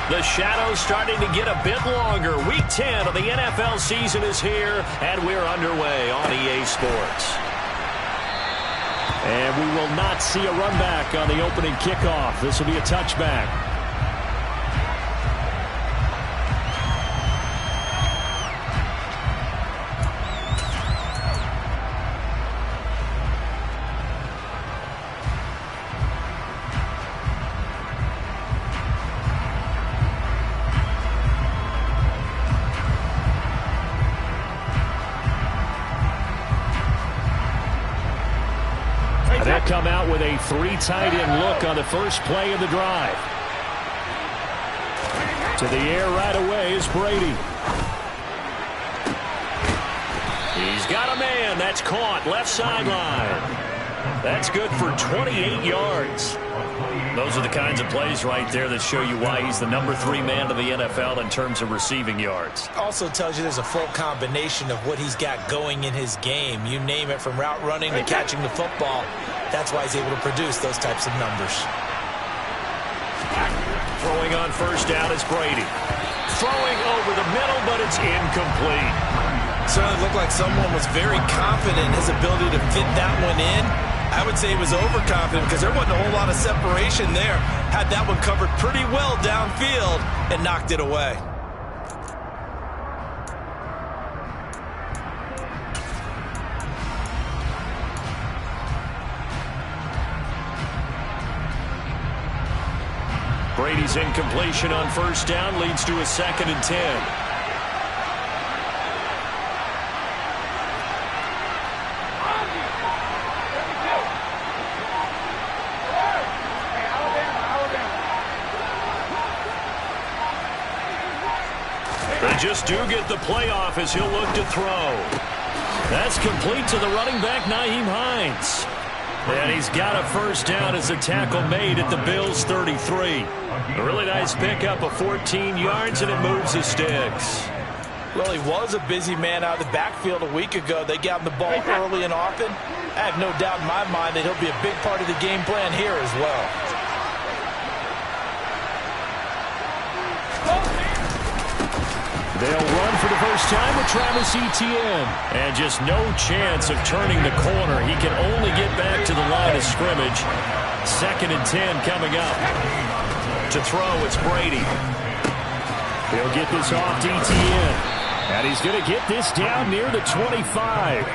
The shadow's starting to get a bit longer. Week 10 of the NFL season is here, and we're underway on EA Sports. And we will not see a run back on the opening kickoff. This will be a touchback. They'll come out with a 3 tight end look on the first play of the drive. To the air right away is Brady. He's got a man. That's caught left sideline. That's good for 28 yards. Those are the kinds of plays right there that show you why he's the number 3 man of the NFL in terms of receiving yards. Also tells you there's a full combination of what he's got going in his game. You name it, from route running to catching the football. That's why he's able to produce those types of numbers. Throwing on first down is Brady. Throwing over the middle, but it's incomplete. Certainly looked like someone was very confident in his ability to fit that one in. I would say he was overconfident because there wasn't a whole lot of separation there. Had that one covered pretty well downfield and knocked it away. Brady's incompletion on first down leads to a 2nd and 10. They just do get the playoff as he'll look to throw. That's complete to the running back, Nyheim Hines. And he's got a first down as a tackle made at the Bills' 33. A really nice pickup of 14 yards, and it moves the sticks. Well, he was a busy man out of the backfield a week ago. They got him the ball early and often. I have no doubt in my mind that he'll be a big part of the game plan here as well. They'll run for the first time with Travis Etienne. And just no chance of turning the corner. He can only get back to the line of scrimmage. 2nd and 10 coming up. To throw, it's Brady. He'll get this off to Etienne. And he's going to get this down near the 25.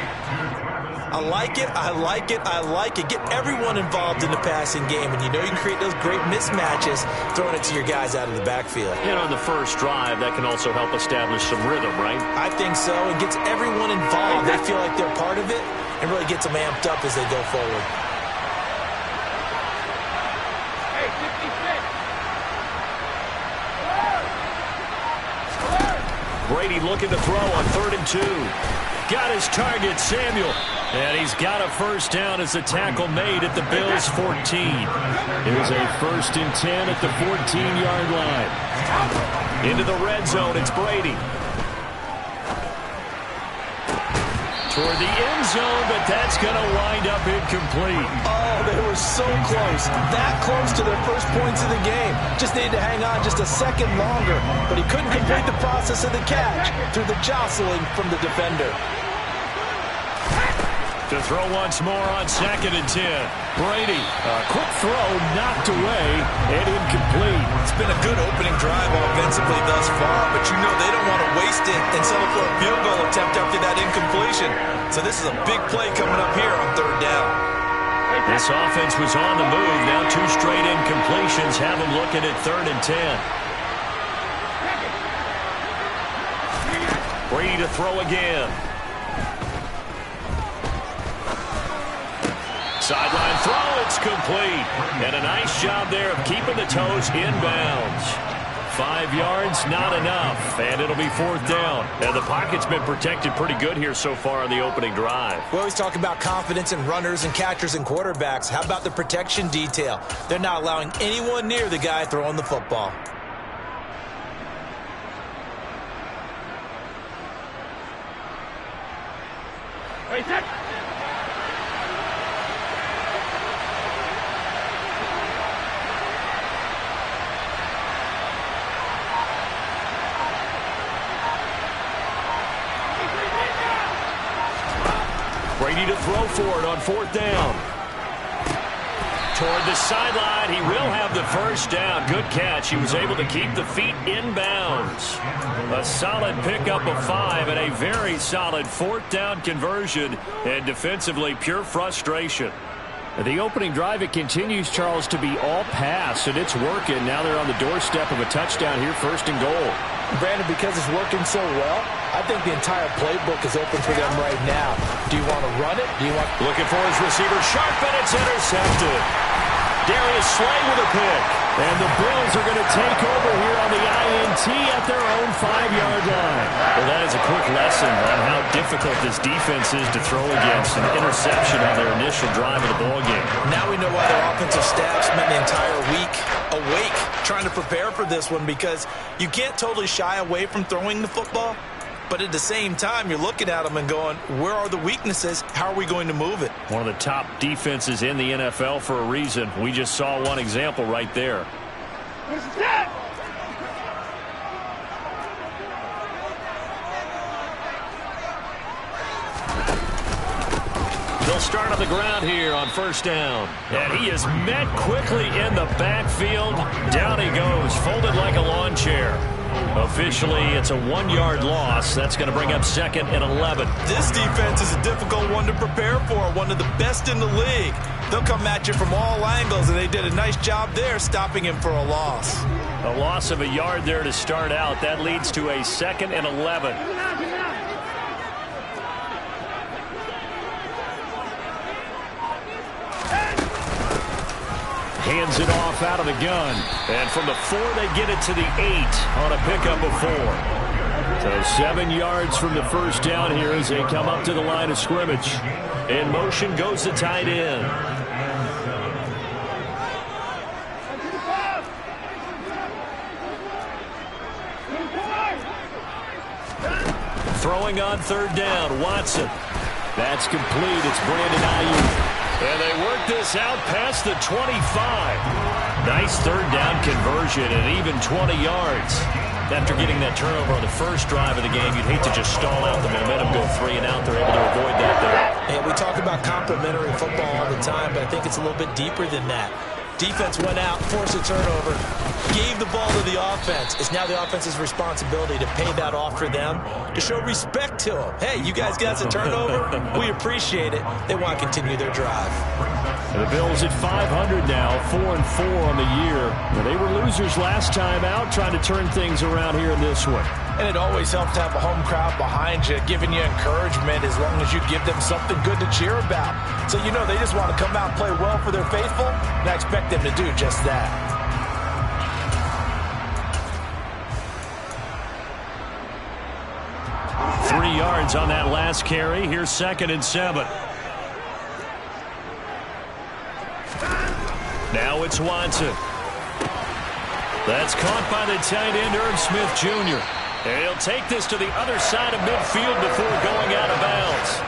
I like it, I like it, I like it. Get everyone involved in the passing game, and you know you can create those great mismatches throwing it to your guys out of the backfield. And on the first drive, that can also help establish some rhythm, right? I think so, and gets everyone involved. They feel like they're part of it, and really gets them amped up as they go forward. Brady looking to throw on 3rd and 2. Got his target, Samuel. And he's got a first down as a tackle made at the Bills' 14. Here's a 1st and 10 at the 14-yard line. Into the red zone, it's Brady. Toward the end zone, but that's going to wind up incomplete. Oh, they were so close. That close to their first points of the game. Just needed to hang on just a second longer, but he couldn't complete the process of the catch through the jostling from the defender. To throw once more on 2nd and 10. Brady, a quick throw knocked away and incomplete. It's been a good opening drive offensively thus far, but you know they don't want to waste it and settle for a field goal attempt after that incompletion. So this is a big play coming up here on 3rd down. This offense was on the move. Now 2 straight incompletions have them looking at 3rd and 10. Brady to throw again. Sideline throw, it's complete. And a nice job there of keeping the toes inbounds. 5 yards, not enough. And it'll be 4th down. And the pocket's been protected pretty good here so far on the opening drive. We always talk about confidence in runners and catchers and quarterbacks. How about the protection detail? They're not allowing anyone near the guy throwing the football. Wait, set. opportunity to throw for it on 4th down. Toward the sideline, he will have the first down. Good catch. He was able to keep the feet in bounds. A solid pickup of 5 and a very solid 4th down conversion, and defensively pure frustration. The opening drive, it continues, Charles, to be all pass, and it's working. Now they're on the doorstep of a touchdown here, 1st and goal. Brandon, because it's working so well, I think the entire playbook is open for them right now. Do you want to run it? Do you want... Looking for his receiver, sharp, and it's intercepted. Darius Slay with a pick. And the Bills are going to take over here on the INT at their own 5-yard line. Well, that is a quick lesson on how difficult this defense is to throw against. An interception on their initial drive of the ballgame. Now we know why their offensive staff spent the entire week awake trying to prepare for this one, because you can't totally shy away from throwing the football. But at the same time, you're looking at them and going, where are the weaknesses? How are we going to move it? One of the top defenses in the NFL for a reason. We just saw one example right there. They'll start on the ground here on 1st down. And he is met quickly in the backfield. Down he goes, folded like a lawn chair. Officially, it's a 1-yard loss. That's going to bring up 2nd and 11. This defense is a difficult one to prepare for, one of the best in the league. They'll come at you from all angles, and they did a nice job there stopping him for a loss. A loss of a yard there to start out. That leads to a 2nd and 11. Hands it off out of the gun. And from the 4, they get it to the 8 on a pickup of 4. So 7 yards from the first down here as they come up to the line of scrimmage. In motion goes the tight end. Throwing on 3rd down, Watson. That's complete. It's Brandon Ayuk. And they work this out past the 25. Nice 3rd down conversion and even 20 yards. After getting that turnover on the first drive of the game, you'd hate to just stall out the momentum, go 3 and out. They're able to avoid that there. And we talk about complementary football all the time, but I think it's a little bit deeper than that. Defense went out, forced a turnover, gave the ball to the offense. It's now the offense's responsibility to pay that off for them, to show respect to them. Hey, you guys got a turnover? We appreciate it. They want to continue their drive. The Bills at 500 now, 4-4 on the year. They were losers last time out, trying to turn things around here in this one. And it always helps to have a home crowd behind you, giving you encouragement as long as you give them something good to cheer about. So you know they just want to come out and play well for their faithful, and I expect them to do just that. Three yards on that last carry. Here's 2nd and 7. Now it's Watson. That's caught by the tight end, Irv Smith Jr. And he'll take this to the other side of midfield before going out of bounds.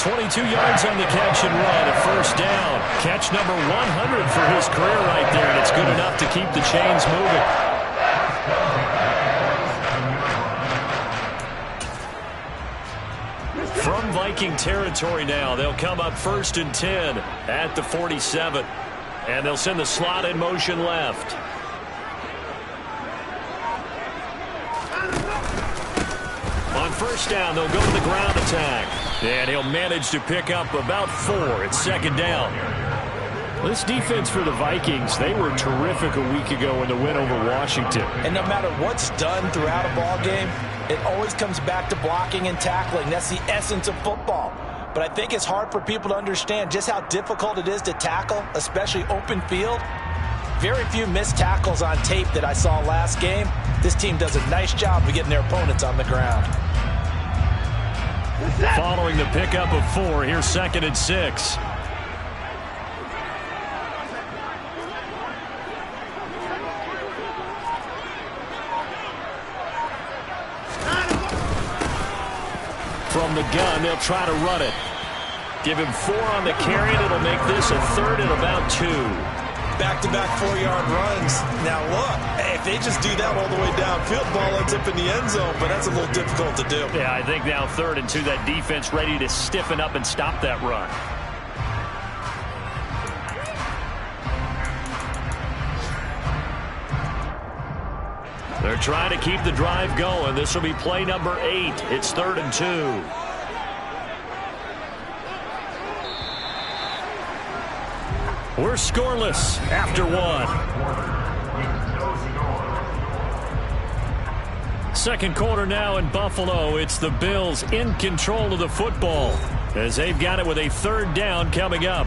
22 yards on the catch and run, a first down. Catch number 100 for his career right there, and it's good enough to keep the chains moving. From Viking territory now, they'll come up 1st and 10 at the 47. And they'll send the slot in motion left. On first down, they'll go to the ground attack. And he'll manage to pick up about 4. It's 2nd down. This defense for the Vikings, they were terrific a week ago in the win over Washington. And no matter what's done throughout a ball game, it always comes back to blocking and tackling. That's the essence of football. But I think it's hard for people to understand just how difficult it is to tackle, especially open field. Very few missed tackles on tape that I saw last game. This team does a nice job of getting their opponents on the ground. Following the pickup of 4, here's 2nd and 6. From the gun, they'll try to run it. Give him 4 on the carry, and it'll make this a 3rd and about 2. back-to-back 4-yard runs. Now look, if they just do that all the way downfield, ball ends up in the end zone, but that's a little difficult to do. Yeah, I think now 3rd and 2, that defense ready to stiffen up and stop that run. They're trying to keep the drive going. This will be play number 8. It's 3rd and 2. We're scoreless after 1. Second quarter now in Buffalo. It's the Bills in control of the football as they've got it with a 3rd down coming up.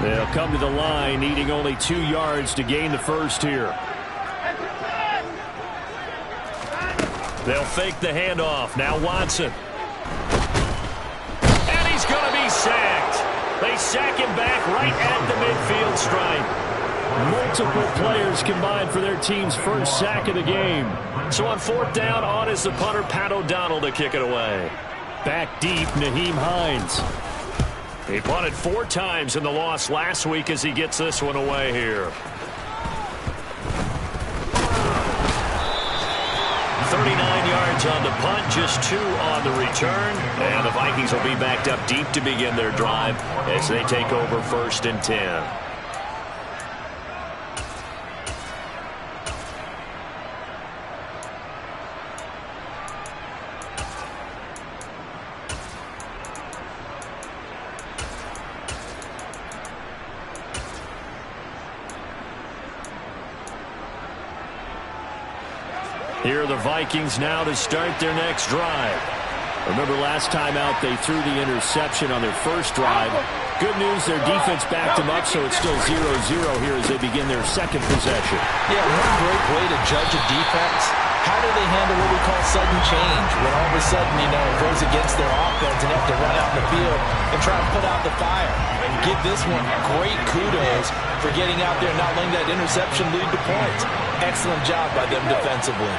They'll come to the line, needing only 2 yards to gain the first here. They'll fake the handoff. Now Watson. And he's going to be sacked. They sack him back right at the midfield stripe. Multiple players combined for their team's first sack of the game. So on 4th down, on is the punter, Pat O'Donnell, to kick it away. Back deep, Nyheim Hines. He punted 4 times in the loss last week as he gets this one away here. 39 yards on the punt, just 2 on the return. And the Vikings will be backed up deep to begin their drive as they take over 1st and 10. Here are the Vikings now to start their next drive. Remember last time out they threw the interception on their first drive. Good news, their defense backed them up, so it's still 0-0 here as they begin their second possession. Yeah, one great way to judge a defense. How do they handle what we call sudden change? When all of a sudden, it goes against their offense and have to run out in the field and try to put out the fire. And give this one great kudos for getting out there and not letting that interception lead to points. Excellent job by them defensively.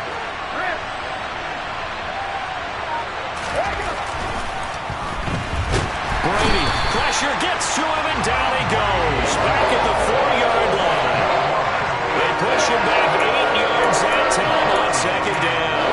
Brady, pressure gets to him and down he goes. Back at the 4-yard line. They push him back 8 yards that time on 2nd down.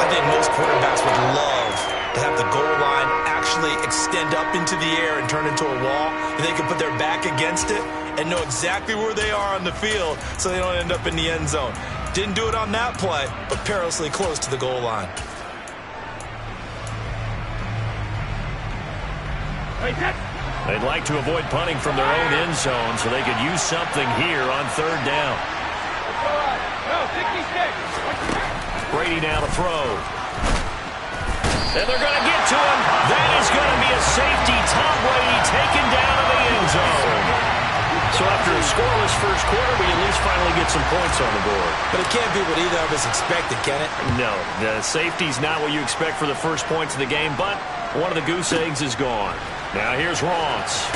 I think most quarterbacks would love to have the goal line actually extend up into the air and turn into a wall. And they can put their back against it and know exactly where they are on the field so they don't end up in the end zone. Didn't do it on that play, but perilously close to the goal line. They'd like to avoid punting from their own end zone so they could use something here on 3rd down. Brady now to throw. And they're going to get to him. That is going to be a safety. Tom Brady taken down in the end zone. So after a scoreless first quarter, we at least finally get some points on the board. But it can't be what either of us expected, can it? No, the safety's not what you expect for the first points of the game, but one of the goose eggs is gone. Now here's Ross.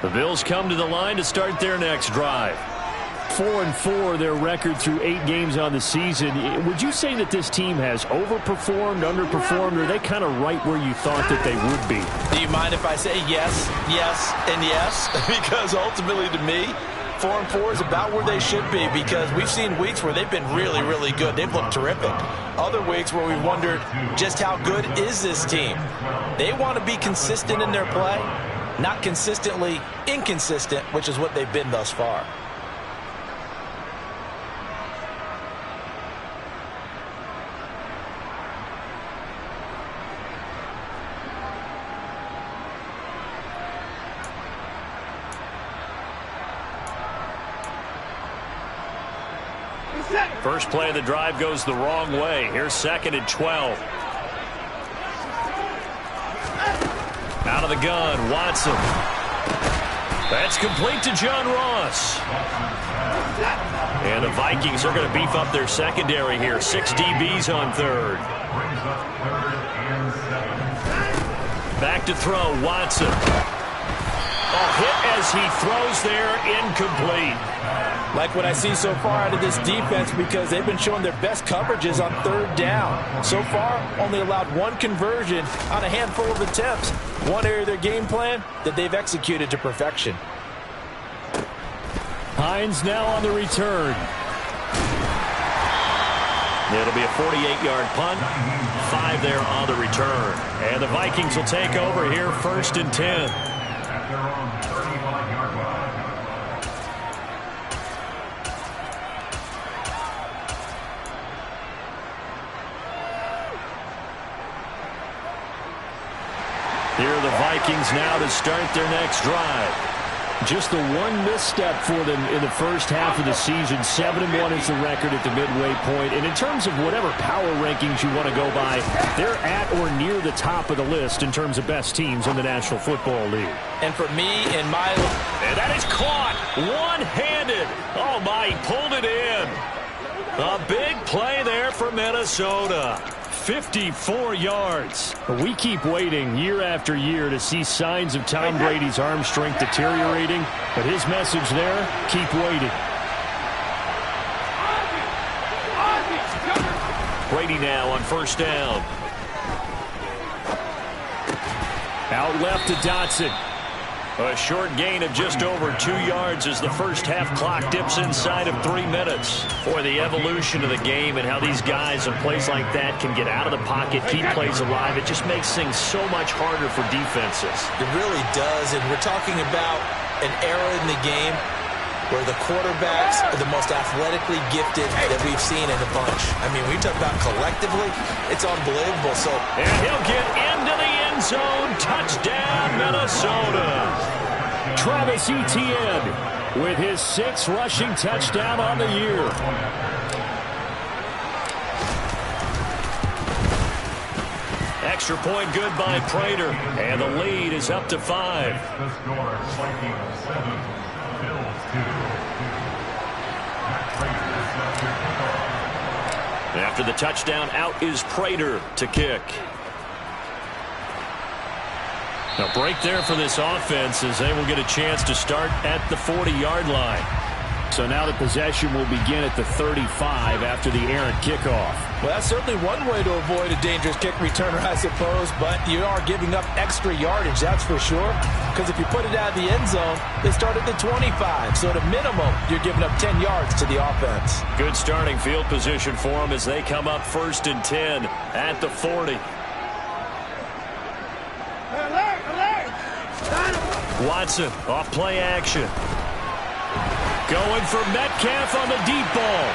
The Bills come to the line to start their next drive. 4-4, their record through 8 games on the season. Would you say that this team has overperformed, underperformed, or are they kind of right where you thought that they would be? Do you mind if I say yes, yes, and yes? Because ultimately to me, 4-4 is about where they should be, because we've seen weeks where they've been really, really good. They've looked terrific. Other weeks where we've wondered just how good is this team. They want to be consistent in their play, not consistently inconsistent, which is what they've been thus far. First play of the drive goes the wrong way. Here's 2nd and 12. Out of the gun, Watson. That's complete to John Ross. And the Vikings are going to beef up their secondary here. 6 DBs on 3rd. Back to throw, Watson. Hit as he throws there, incomplete. Like what I see so far out of this defense, because they've been showing their best coverages on 3rd down. So far, only allowed 1 conversion on a handful of attempts. One area of their game plan that they've executed to perfection. Hines now on the return. It'll be a 48-yard punt. 5 there on the return. And the Vikings will take over here, 1st and 10. Here are the Vikings now to start their next drive. Just the one misstep for them in the first half of the season. 7-1 is the record at the midway point. And in terms of whatever power rankings you want to go by, they're at or near the top of the list in terms of best teams in the National Football League. And for me, in my... And that is caught one-handed. Oh, my, he pulled it in. A big play there for Minnesota. 54 yards. We keep waiting year after year to see signs of Tom Brady's arm strength deteriorating, but his message there, keep waiting. Brady now on 1st down. Out left to Dotson. A short gain of just over 2 yards as the first half clock dips inside of 3 minutes. For the evolution of the game and how these guys in plays like that can get out of the pocket, keep plays alive, it just makes things so much harder for defenses. It really does, and we're talking about an era in the game where the quarterbacks are the most athletically gifted that we've seen in a bunch. I mean, we talk about collectively, it's unbelievable. And he'll get into the end zone. Touchdown, Minnesota. Travis Etienne with his 6th rushing touchdown on the year. Extra point good by Prater. And the lead is up to 5. The score, Vikings 7, Bills 2. After the touchdown, out is Prater to kick. A break there for this offense as they will get a chance to start at the 40-yard line. So now the possession will begin at the 35 after the errant kickoff. Well, that's certainly one way to avoid a dangerous kick returner, I suppose, but you are giving up extra yardage, that's for sure. Because if you put it out of the end zone, they start at the 25. So at a minimum, you're giving up 10 yards to the offense. Good starting field position for them as they come up 1st and 10 at the 40. Watson off play action. Going for Metcalf on the deep ball.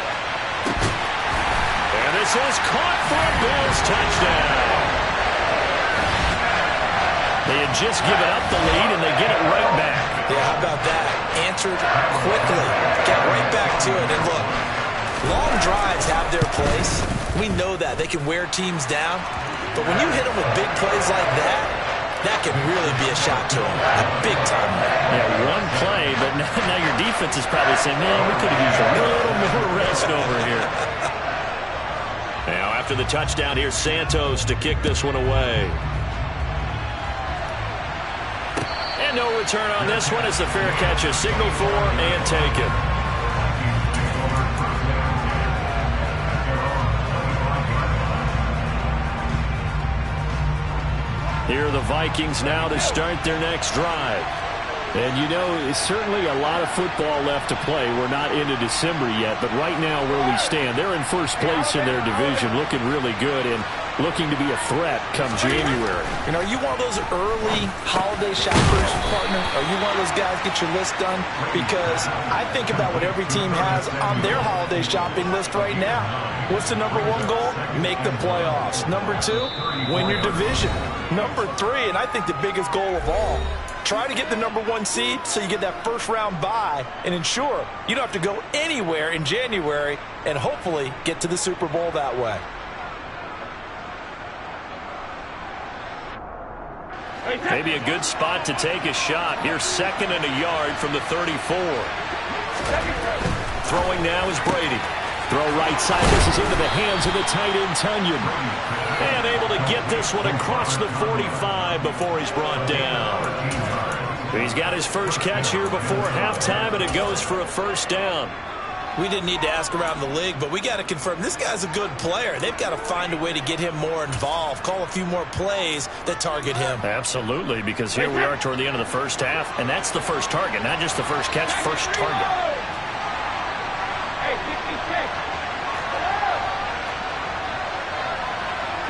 And this is caught for a Bills touchdown. They had just given up the lead, and they get it right back. Yeah, how about that? Answered quickly. Got right back to it. And look, long drives have their place. We know that. They can wear teams down. But when you hit them with big plays like that, that can really be a shot to them. A big time. Yeah, one play, but now your defense is probably saying, man, we could have used a little more rest over here. Now, after the touchdown, here's Santos to kick this one away. And no return on this one as the fair catch is signaled for and taken. Here are the Vikings now to start their next drive. And, you know, it's certainly a lot of football left to play. We're not into December yet, but right now where we stand, they're in first place in their division, looking really good and looking to be a threat come January. You know, are you one of those early holiday shoppers, partner? Are you one of those guys get your list done? Because I think about what every team has on their holiday shopping list right now. What's the number one goal? Make the playoffs. Number two, win your division. Number three, and I think the biggest goal of all, try to get the number one seed so you get that first round bye and ensure you don't have to go anywhere in January and hopefully get to the Super Bowl that way. Maybe a good spot to take a shot. Here's 2nd and a yard from the 34. Throwing now is Brady. Throw right side. This is into the hands of the tight end, Tunyon. And able to get this one across the 45 before he's brought down. He's got his first catch here before halftime, and it goes for a first down. We didn't need to ask around the league, but we got to confirm this guy's a good player. They've got to find a way to get him more involved, call a few more plays that target him. Absolutely, because here we are toward the end of the first half, and that's the first target, not just the first catch, first target.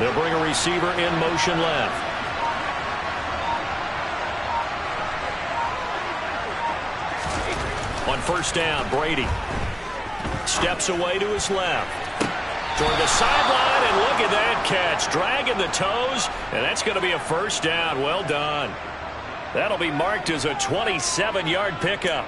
They'll bring a receiver in motion left. On first down, Brady steps away to his left. Toward the sideline, and look at that catch. Dragging the toes, and that's going to be a first down. Well done. That'll be marked as a 27-yard pickup.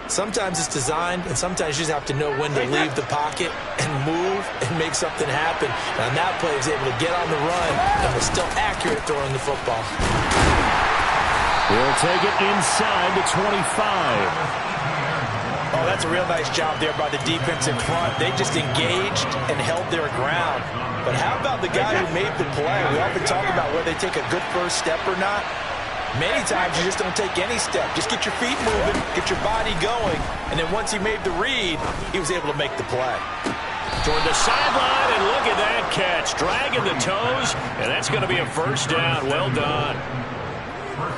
Sometimes it's designed, and sometimes you just have to know when to leave the pocket and move and make something happen. And on that play, he was able to get on the run and was still accurate throwing the football. He'll take it inside the 25. Oh, that's a real nice job there by the defense in front. They just engaged and held their ground. But how about the guy who made the play? We often talk about whether they take a good first step or not. Many times you just don't take any step. Just get your feet moving, get your body going, and then once he made the read, he was able to make the play. Toward the sideline, and look at that catch. Dragging the toes, and that's going to be a first down. Well done.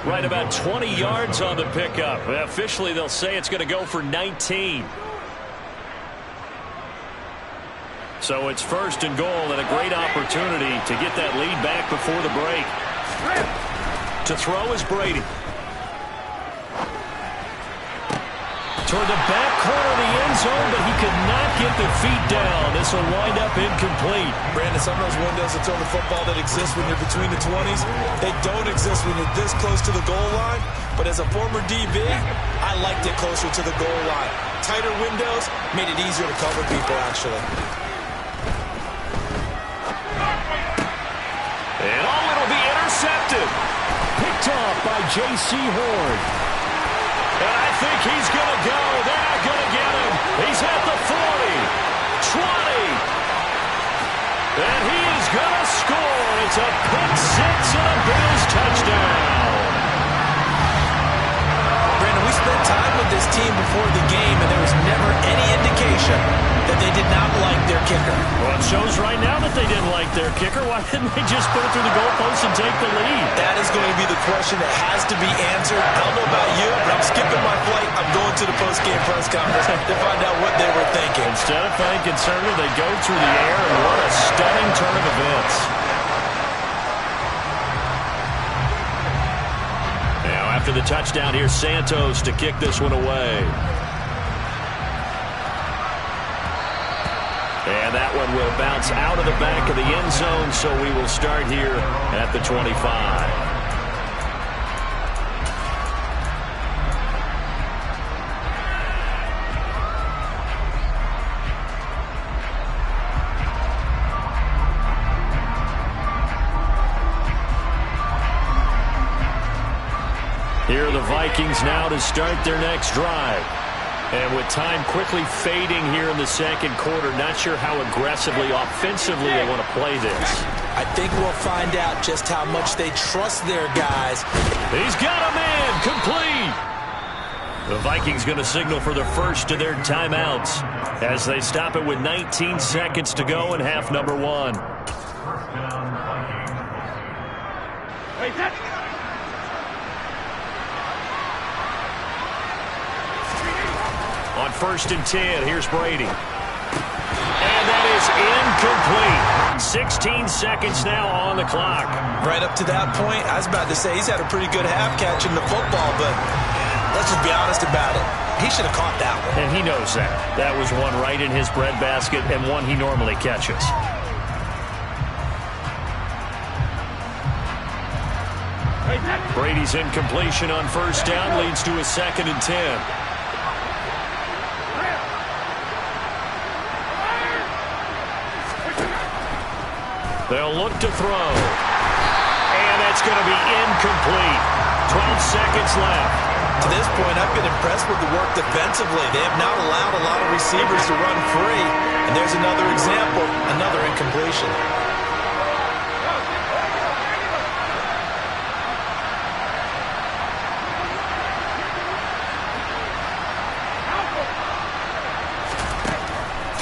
Right about 20 yards on the pickup. Officially, they'll say it's going to go for 19. So it's first and goal, and a great opportunity to get that lead back before the break. To throw is Brady. Toward the back corner of the end zone, but he could not get the feet down. This will wind up incomplete. Brandon, some of those windows to throw the football that exist when you're between the 20s, they don't exist when you're this close to the goal line. But as a former DB, I liked it closer to the goal line. Tighter windows made it easier to cover people, actually. And it'll be intercepted. Picked off by J.C. Horn. And I think he's going to go. They're not going to get him. He's at the 40, 20. And he is going to score. It's a pick six and a Bills touchdown. Brandon, we spent time with this team before the game, and there was never any indication that they did not like their kicker. Well, it shows right now that they didn't like their kicker. Why didn't they just put it through the goalpost and take the lead? That is going to be the question that has to be answered. I don't know about you, but I'm skipping my flight. I'm going to the post-game press conference to find out what they were thinking. Instead of thinking conservative, they go through the air, and what a stunning turn of events. Now, after the touchdown, here's Santos to kick this one away. And that one will bounce out of the back of the end zone, so we will start here at the 25. Here are the Vikings now to start their next drive. And with time quickly fading here in the second quarter, not sure how aggressively, offensively they want to play this. I think we'll find out just how much they trust their guys. He's got a man, complete. The Vikings going to signal for the first of their timeouts as they stop it with 19 seconds to go in half number one. 1st and 10. Here's Brady. And that is incomplete. 16 seconds now on the clock. Right up to that point, I was about to say he's had a pretty good half catching the football, but let's just be honest about it. He should have caught that one. And he knows that. That was one right in his breadbasket and one he normally catches. Brady's incompletion on 1st down leads to a 2nd and 10. They'll look to throw. And that's going to be incomplete. 12 seconds left. To this point, I've been impressed with the work defensively. They have not allowed a lot of receivers to run free. And there's another example, another incompletion.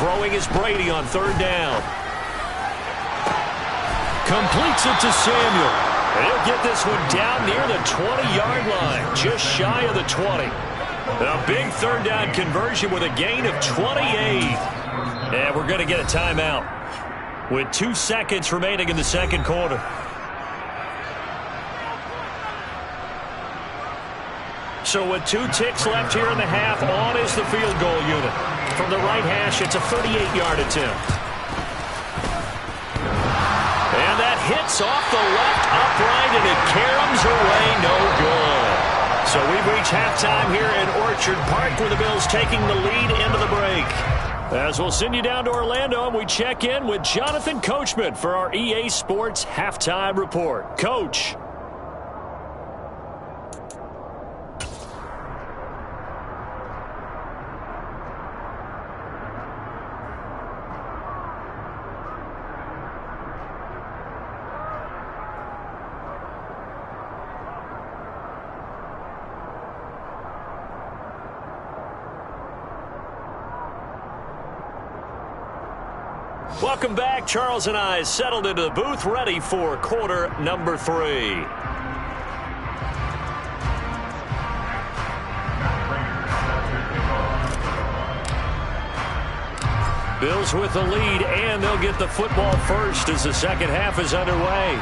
Throwing is Brady on 3rd down. Completes it to Samuel. And he'll get this one down near the 20-yard line, just shy of the 20. A big 3rd down conversion with a gain of 28. And we're going to get a timeout with 2 seconds remaining in the 2nd quarter. So with 2 ticks left here in the half, on is the field goal unit. From the right hash, it's a 38-yard attempt. And that hits off the left upright, and it caroms away no good. So we've reached halftime here in Orchard Park, where the Bills taking the lead into the break. As we'll send you down to Orlando, and we check in with Jonathan Coachman for our EA Sports Halftime Report. Coach. Welcome back. Charles and I settled into the booth, ready for quarter number 3. Bills with the lead, and they'll get the football first as the 2nd half is underway.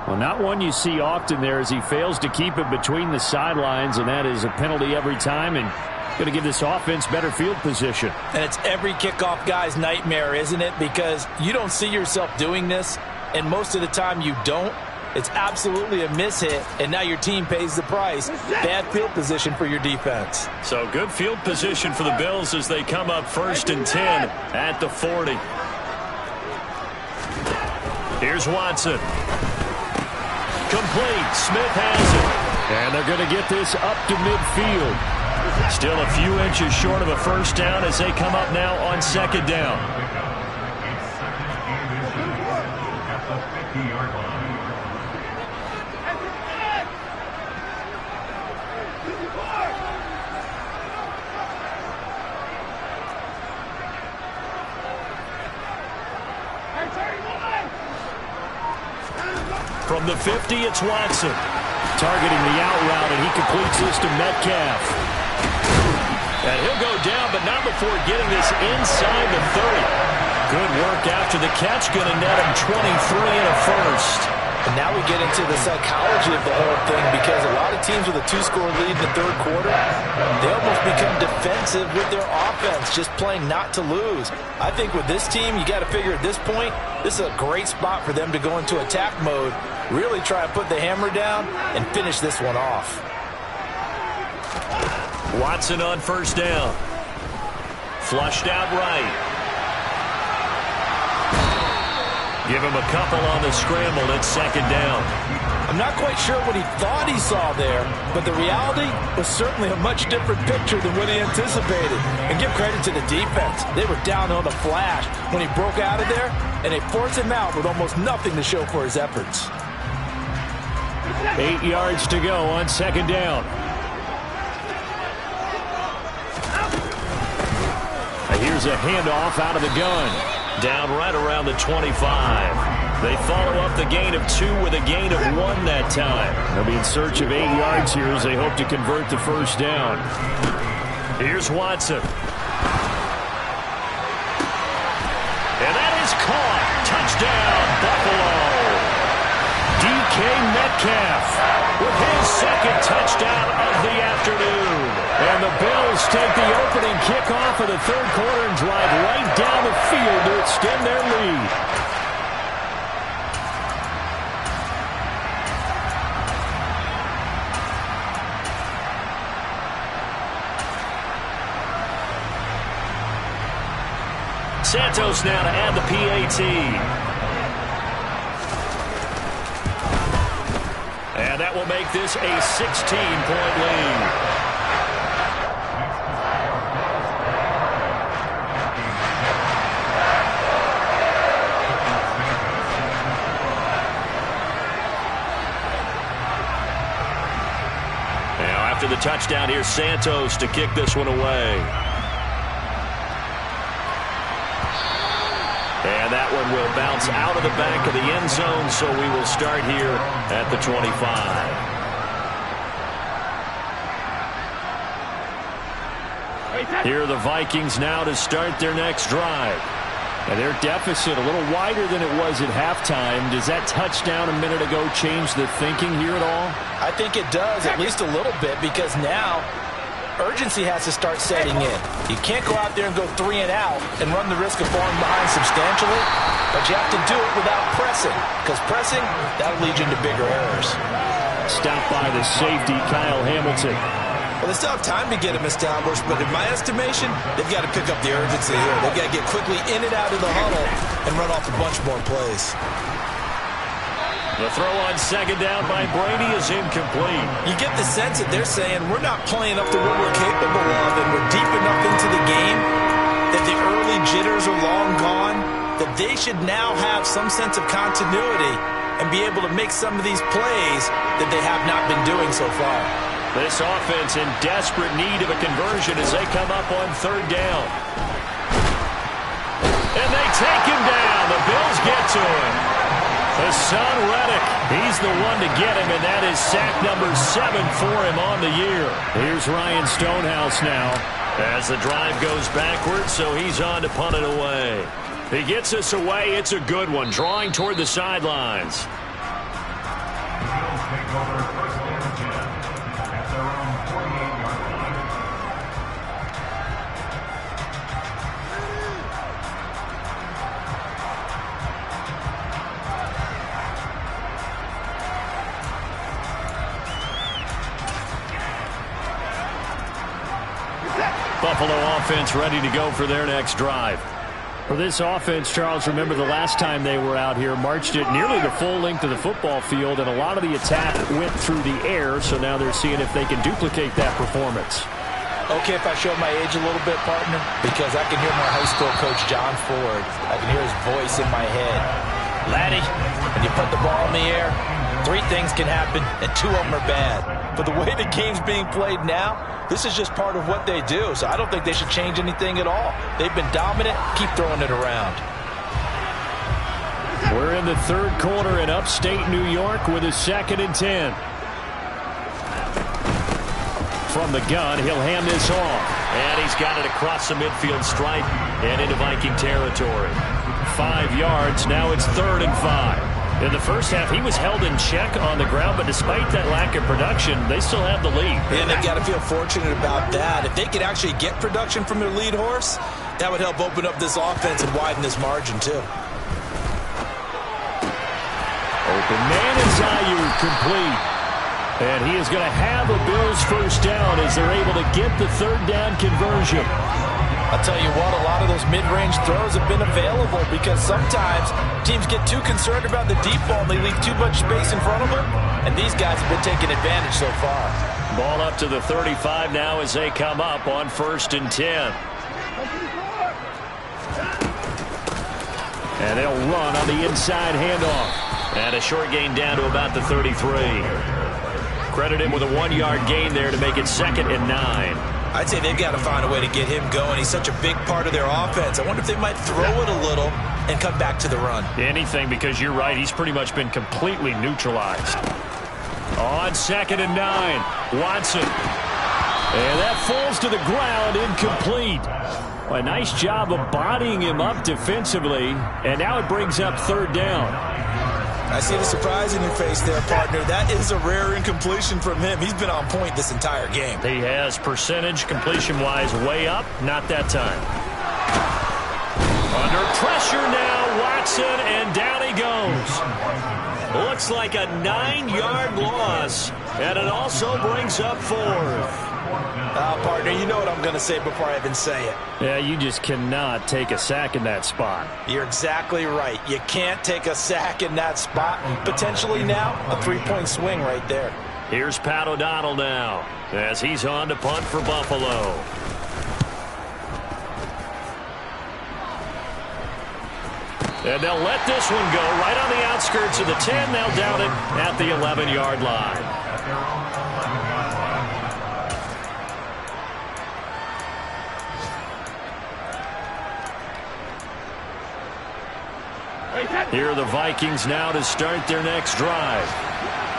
Well, not one you see often there as he fails to keep it between the sidelines, and that is a penalty every time, and going to give this offense better field position. And it's every kickoff guy's nightmare, isn't it? Because you don't see yourself doing this, and most of the time you don't. It's absolutely a mishit, and now your team pays the price. Bad field position for your defense. So good field position for the Bills as they come up 1st and 10 at the 40. Here's Watson. Complete. Smith has it. And they're going to get this up to midfield. Still a few inches short of a 1st down as they come up now on 2nd down. From the 50, it's Watson. Targeting the out route, and he completes this to Metcalf. And he'll go down, but not before getting this inside the 30. Good work after the catch. Going to net him 23 and a 1st. And now we get into the psychology of the whole thing, because a lot of teams with a 2-score lead in the 3rd quarter, they almost become defensive with their offense, just playing not to lose. I think with this team, you got to figure at this point, this is a great spot for them to go into attack mode, really try and put the hammer down and finish this one off. Watson on 1st down. Flushed out right. Give him a couple on the scramble. It's 2nd down. I'm not quite sure what he thought he saw there, but the reality was certainly a much different picture than what he anticipated. And give credit to the defense. They were down on the flash when he broke out of there, and they forced him out with almost nothing to show for his efforts. 8 yards to go on 2nd down. Here's a handoff out of the gun. Down right around the 25. They follow up the gain of 2 with a gain of 1 that time. They'll be in search of 8 yards here as they hope to convert the first down. Here's Watson. And that is caught. Touchdown, Buffalo. DK Metcalf with his second touchdown of the afternoon. And the Bills take the opening kickoff of the third quarter and drive right down the field to extend their lead. Santos now to add the PAT. And that will make this a 16-point lead. Now after the touchdown, here's Santos to kick this one away. And that one will bounce out of the back of the end zone, so we will start here at the 25. Here are the Vikings now to start their next drive. And their deficit a little wider than it was at halftime. Does that touchdown a minute ago change the thinking here at all? I think it does, at least a little bit, because now urgency has to start setting in. You can't go out there and go 3 and out and run the risk of falling behind substantially, but you have to do it without pressing, because pressing, that'll lead you into bigger errors. Stopped by the safety, Kyle Hamilton. Well, they still have time to get him established, but in my estimation, they've got to pick up the urgency here. They've got to get quickly in and out of the huddle and run off a bunch more plays. The throw on second down by Brady is incomplete. You get the sense that they're saying we're not playing up to what we're capable of, and we're deep enough into the game that the early jitters are long gone, that they should now have some sense of continuity and be able to make some of these plays that they have not been doing so far. This offense in desperate need of a conversion as they come up on third down. And they take him down. The Bills get to him. Hassan Reddick, he's the one to get him, and that is sack number 7 for him on the year. Here's Ryan Stonehouse now. As the drive goes backwards, so he's on to punt it away. He gets us away. It's a good one, drawing toward the sidelines. The Bills take over first and 10 at their own 48-yard line. Buffalo offense ready to go for their next drive. For this offense, Charles, remember the last time they were out here, marched it nearly the full length of the football field, and a lot of the attack went through the air, so now they're seeing if they can duplicate that performance. Okay, if I show my age a little bit, partner, because I can hear my high school coach, John Ford. I can hear his voice in my head. Laddie, when you put the ball in the air, 3 things can happen, and 2 of them are bad. But the way the game's being played now, this is just part of what they do, so I don't think they should change anything at all. They've been dominant. Keep throwing it around. We're in the third quarter in upstate New York with a 2nd and 10. From the gun, he'll hand this off. And he's got it across the midfield stripe and into Viking territory. 5 yards. Now it's 3rd and 5. In the first half, he was held in check on the ground, but despite that lack of production, they still have the lead. And they've got to feel fortunate about that. If they could actually get production from their lead horse, that would help open up this offense and widen this margin, too. Open man is Ayuk, complete. And he is going to have a Bills first down as they're able to get the 3rd down conversion. I'll tell you what, a lot of those mid-range throws have been available because sometimes teams get too concerned about the deep ball and they leave too much space in front of them, and these guys have been taking advantage so far. Ball up to the 35 now as they come up on 1st and 10. And they'll run on the inside handoff. And a short gain down to about the 33. Credit him with a 1-yard gain there to make it 2nd and 9. I'd say they've got to find a way to get him going. He's such a big part of their offense. I wonder if they might throw it a little and come back to the run. Anything, because you're right. He's pretty much been completely neutralized. On 2nd and 9, Watson. And that falls to the ground, incomplete. A nice job of bodying him up defensively, and now it brings up 3rd down. I see the surprise in your face there, partner. That is a rare incompletion from him. He's been on point this entire game. He has percentage completion-wise way up, not that time. Under pressure now, Watson, and down he goes. Looks like a 9-yard loss, and it also brings up 4th. Partner, you know what I'm going to say before I even say it. Yeah, you just cannot take a sack in that spot. You're exactly right. You can't take a sack in that spot. Potentially now, a 3-point swing right there. Here's Pat O'Donnell now, as he's on to punt for Buffalo. And they'll let this one go right on the outskirts of the 10. They'll down it at the 11-yard line. Here are the Vikings now to start their next drive.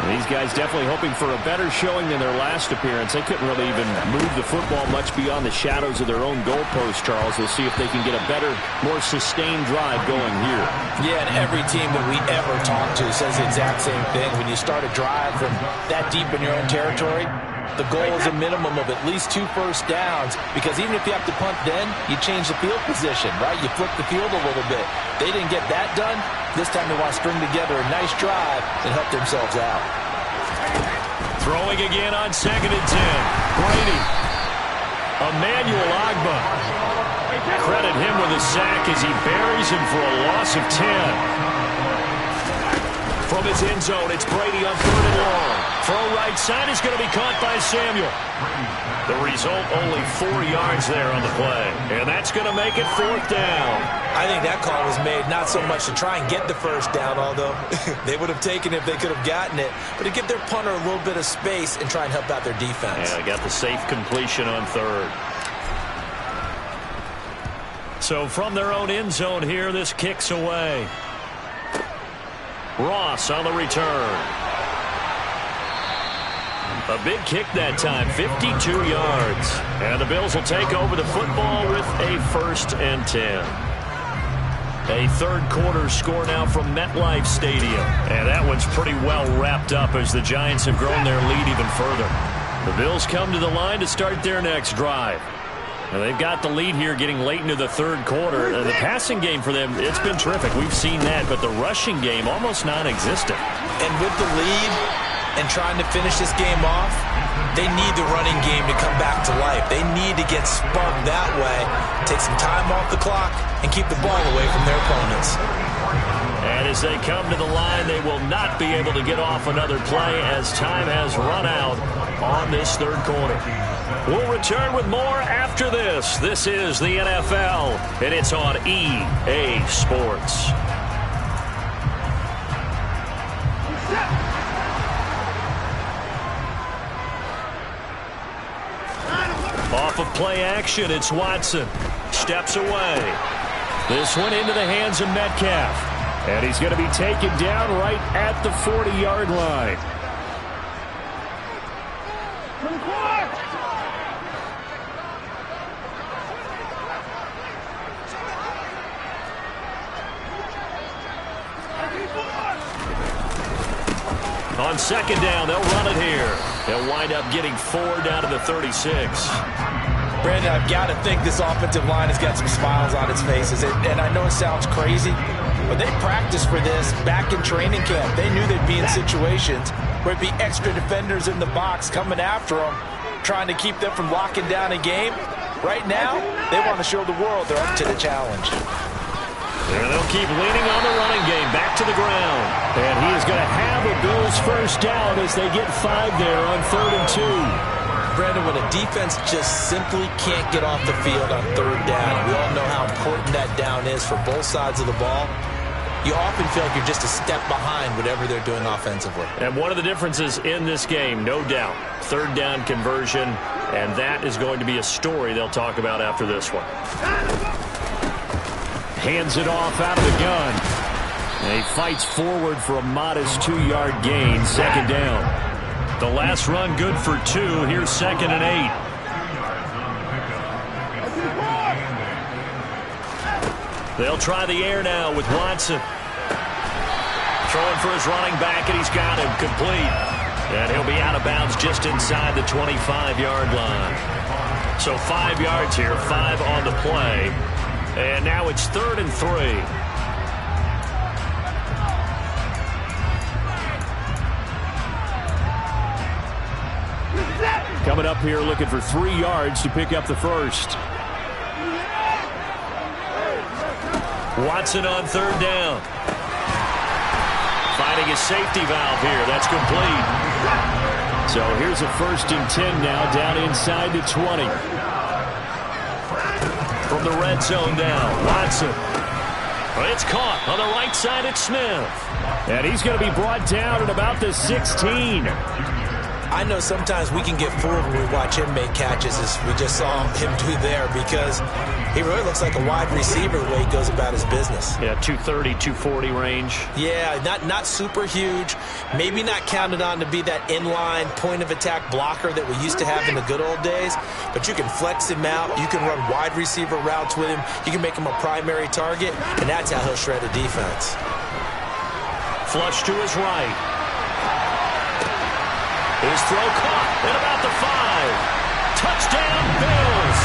And these guys definitely hoping for a better showing than their last appearance. They couldn't really even move the football much beyond the shadows of their own goalpost, Charles. We'll see if they can get a better, more sustained drive going here. Yeah, and every team that we ever talk to says the exact same thing. When you start a drive from that deep in your own territory, the goal is a minimum of at least 2 first downs, because even if you have to punt then, you change the field position, right? You flip the field a little bit. They didn't get that done. This time they want to string together a nice drive and help themselves out. Throwing again on 2nd and 10. Brady. Emmanuel Ogbah. Credit him with a sack as he buries him for a loss of 10. From his end zone, it's Brady on 3rd and long. Throw right side is going to be caught by Samuel. The result, only 4 yards there on the play. And that's going to make it 4th down. I think that call was made not so much to try and get the first down, although they would have taken it if they could have gotten it, but to give their punter a little bit of space and try and help out their defense. Yeah, got the safe completion on 3rd. So from their own end zone here, this kicks away. Ross on the return. A big kick that time, 52 yards. And the Bills will take over the football with a 1st and 10. A 3rd quarter score now from MetLife Stadium. And that one's pretty well wrapped up as the Giants have grown their lead even further. The Bills come to the line to start their next drive. And they've got the lead here getting late into the 3rd quarter. And the passing game for them, it's been terrific. We've seen that, but the rushing game almost non-existent. And with the lead and trying to finish this game off, they need the running game to come back to life. They need to get spun that way, take some time off the clock, and keep the ball away from their opponents. And as they come to the line, they will not be able to get off another play as time has run out on this 3rd quarter. We'll return with more after this. This is the NFL, and it's on EA Sports. Off of play action, it's Watson. Steps away. This one into the hands of Metcalf. And he's going to be taken down right at the 40-yard line. On 2nd down, they'll run it here. They'll wind up getting 4 down to the 36. Brandon, I've got to think this offensive line has got some smiles on its faces. And I know it sounds crazy, but they practiced for this back in training camp. They knew they'd be in situations where it'd be extra defenders in the box coming after them, trying to keep them from locking down a game. Right now, they want to show the world they're up to the challenge. And they'll keep leaning on the running game, back to the ground. And he is going to have a Bills 1st down as they get 5 there on 3rd and 2. Brandon, when a defense just simply can't get off the field on 3rd down, we all know how important that down is for both sides of the ball. You often feel like you're just a step behind whatever they're doing offensively. And one of the differences in this game, no doubt, 3rd down conversion And that is going to be a story they'll talk about after this one. Hands it off out of the gun. And he fights forward for a modest 2-yard gain. Second down. The last run good for 2. Here's 2nd and 8. They'll try the air now with Watson. Throwing for his running back, and he's got him complete. And he'll be out of bounds just inside the 25-yard line. So 5 yards here, 5 on the play. And now it's 3rd and 3. Coming up here looking for 3 yards to pick up the first. Watson on 3rd down. Finding his safety valve here. That's complete. So here's a 1st and 10 now down inside the 20. From the red zone now, Watson. It's caught on the right side. It's Smith. And he's going to be brought down at about the 16. I know sometimes we can get fooled when we watch him make catches, as we just saw him do there, because he really looks like a wide receiver the way he goes about his business. Yeah, 230, 240 range. Yeah, not super huge. Maybe not counted on to be that inline point-of-attack blocker that we used to have in the good old days, but you can flex him out. You can run wide receiver routes with him. You can make him a primary target, and that's how he'll shred a defense. Flush to his right. His throw caught at about the 5. Touchdown, Bills.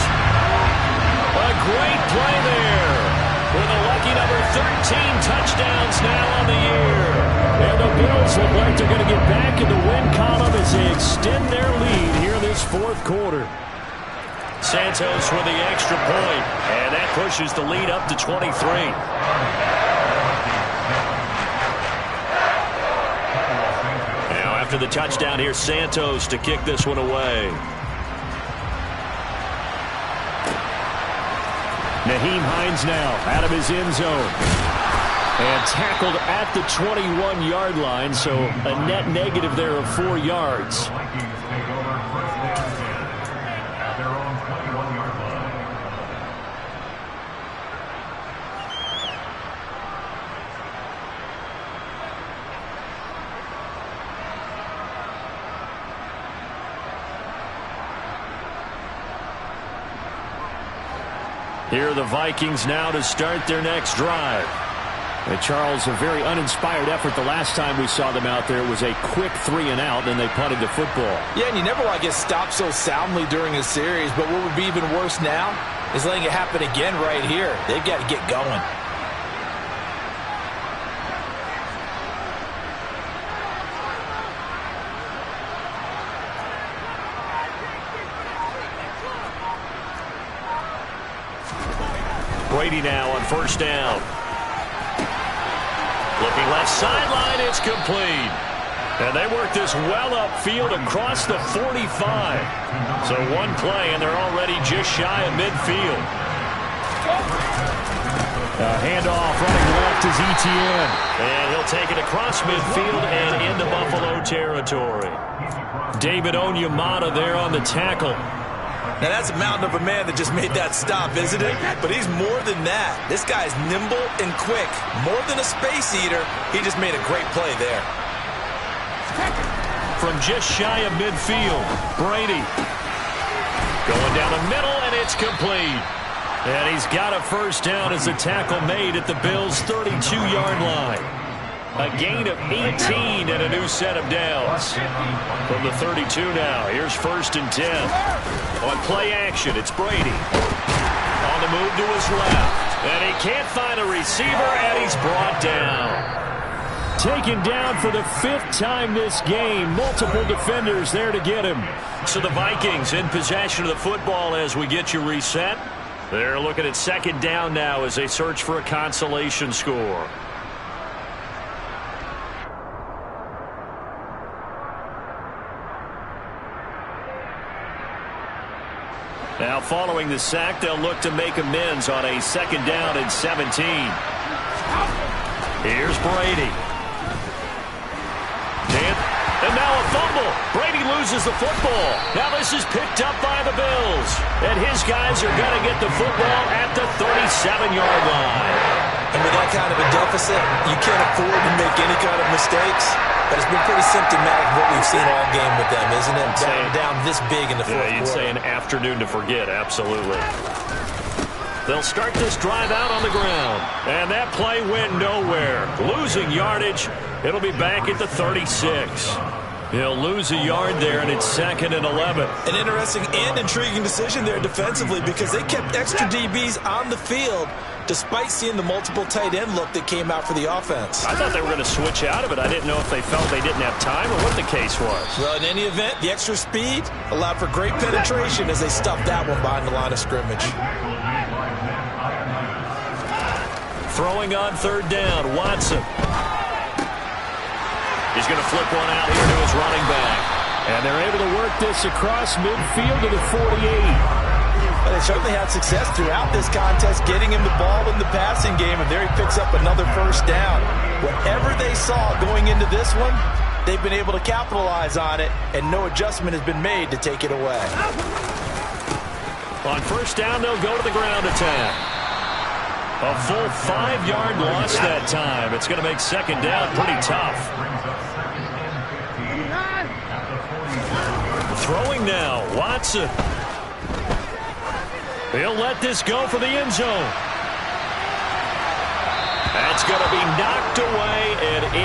A great play there. With a lucky number 13 touchdowns now on the year. And the Bills look like they're going to get back in the win column as they extend their lead here this 4th quarter. Santos with the extra point, and that pushes the lead up to 23. After the touchdown, here's Santos to kick this one away. Nyheim Hines now out of his end zone. And tackled at the 21-yard line, so a net negative there of 4 yards. Here are the Vikings now to start their next drive. And Charles, a very uninspired effort the last time we saw them out there. It was a quick 3-and-out, then they punted the football. Yeah, and you never want to get stopped so soundly during a series, but what would be even worse now is letting it happen again right here. They've got to get going. Brady now on 1st down. Looking left sideline, it's complete. And they work this well upfield across the 45. So one play, and they're already just shy of midfield. Handoff running left is Etienne. And he'll take it across midfield and into Buffalo territory. David Onyemata there on the tackle. Now, that's a mountain of a man that just made that stop, isn't it? But he's more than that. This guy's nimble and quick. More than a space eater, he just made a great play there. From just shy of midfield, Brady. Going down the middle, and it's complete. And he's got a 1st down as a tackle made at the Bills' 32-yard line. A gain of 18 and a new set of downs. From the 32 now, here's 1st and 10. On play action, it's Brady. On the move to his left. And he can't find a receiver, and he's brought down. Taken down for the 5th time this game. Multiple defenders there to get him. So the Vikings in possession of the football as we get you reset. They're looking at 2nd down now as they search for a consolation score. Now following the sack, they'll look to make amends on a 2nd down and 17. Here's Brady. And now a fumble. Brady loses the football. Now this is picked up by the Bills. And his guys are going to get the football at the 37-yard line. And with that kind of a deficit, you can't afford to make any kind of mistakes. But it's been pretty symptomatic of what we've seen all game with them, isn't it? Down this big in the fourth quarter. You'd say an afternoon to forget, absolutely. They'll start this drive out on the ground. And that play went nowhere. Losing yardage. It'll be back at the 36. He'll lose a yard there, and it's 2nd and 11. An interesting and intriguing decision there defensively because they kept extra DBs on the field despite seeing the multiple tight end look that came out for the offense. I thought they were going to switch out of it. I didn't know if they felt they didn't have time or what the case was. Well, in any event, the extra speed allowed for great penetration as they stuffed that one behind the line of scrimmage. Throwing on 3rd down, Watson. He's going to flip one out here to his running back. And they're able to work this across midfield to the 48. Well, they certainly had success throughout this contest getting him the ball in the passing game, and there he picks up another 1st down. Whatever they saw going into this one, they've been able to capitalize on it, and no adjustment has been made to take it away. On 1st down, they'll go to the ground attack. A full 5-yard loss that time. It's going to make 2nd down pretty tough. Throwing now, Watson. He'll let this go for the end zone. That's going to be knocked away and in.